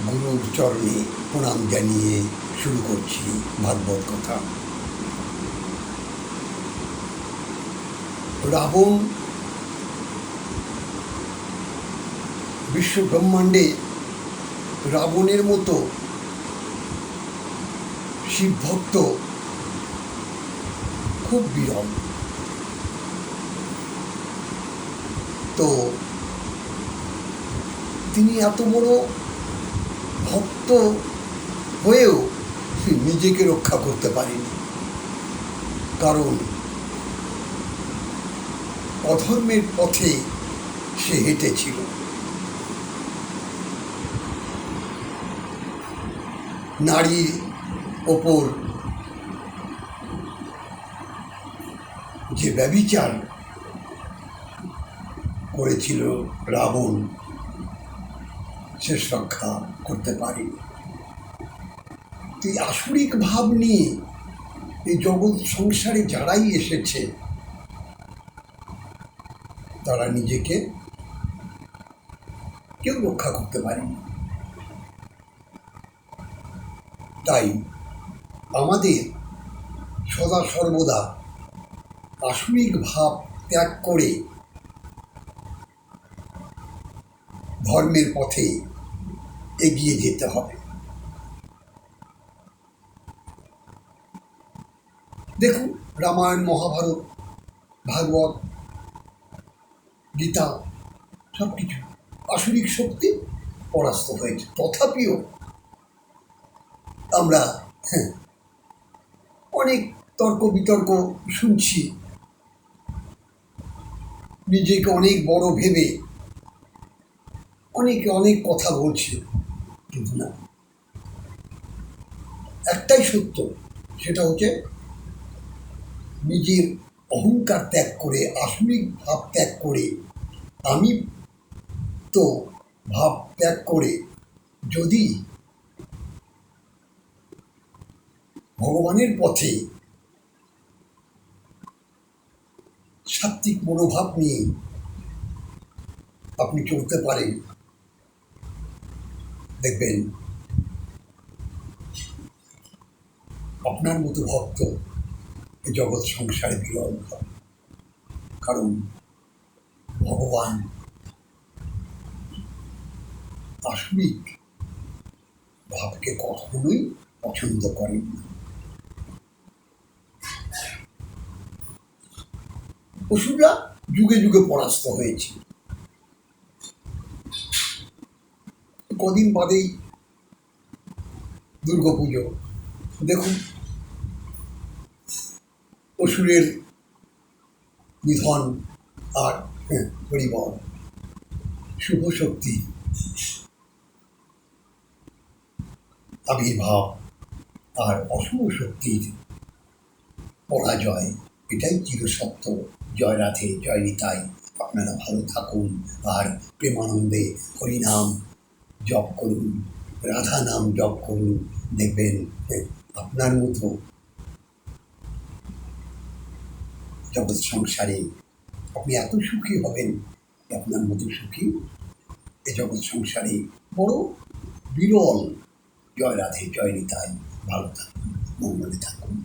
গুরুর চরণে প্রণাম জানিয়ে শুরু করছি ভাগবত কথা। রাবণ বিশ্ব ব্রহ্মাণ্ডে রাবণের মতো শিবভক্ত খুব বিরল। তো তিনি এত বড় ভক্ত হয়েও নিজেকে রক্ষা করতে পারেনি, কারণ অধর্মের পথে সে হেঁটেছিল। নারীর ওপর যে ব্যভিচার করেছিল রাবণ, শেষ রক্ষা করতে পারেনি। এই আসরিক ভাব নিয়ে এই জগৎ সংসারে যারাই এসেছে তারা নিজেকে কেউ রক্ষা করতে পারেনি। তাই আমাদের সদা সর্বদা আসরিক ভাব ত্যাগ করে ধর্মের পথে এগিয়ে যেতে হবে। দেখুন, রামায়ণ, মহাভারত, ভাগবত, গীতা সব কিছু আসরিক শক্তি পরাস্ত হয়েছে। তথাপিও আমরা অনেক তর্ক বিতর্ক শুনছি, নিজেকে অনেক বড় ভেবে অনেকে অনেক কথা বলছে, কিন্তু না, একটাই সত্য, সেটা হচ্ছে নিজের অহংকার ত্যাগ করে, আসরিক ভাব ত্যাগ করে, আমি তো ভাব ত্যাগ করে যদি ভগবানের পথে সাত্ত্বিক মনোভাব নিয়ে আপনি চলতে পারেন, দেখবেন আপনার মতো ভক্ত এই জগৎ সংসারে বিরল হবে। কারণ ভগবান আসরিক ভাবকে কখনোই পছন্দ করেন না। অসুররা যুগে যুগে পরাস্ত হয়েছে। কদিন বাদেই দুর্গাপুজো, দেখুন অসুরের নিধন আর পরিবার, শুভ শক্তি আবির্ভাব আর অশুভ শক্তির পরাজয়, এটাই চিরসত্য। জয় রাধে, জয় নিতাই। আপনারা ভালো থাকুন আর প্রেমানন্দে হরিনাম জপ করুন, রাধা নাম জপ করুন। দেখবেন আপনার মতো জগৎ সংসারে আপনি এত সুখী হবেন, আপনার মতো সুখী এ জগৎ সংসারে বড় বিরল। জয় রাধে, জয় নিতাই। ভালো থাকুন, মঙ্গলে থাকুন।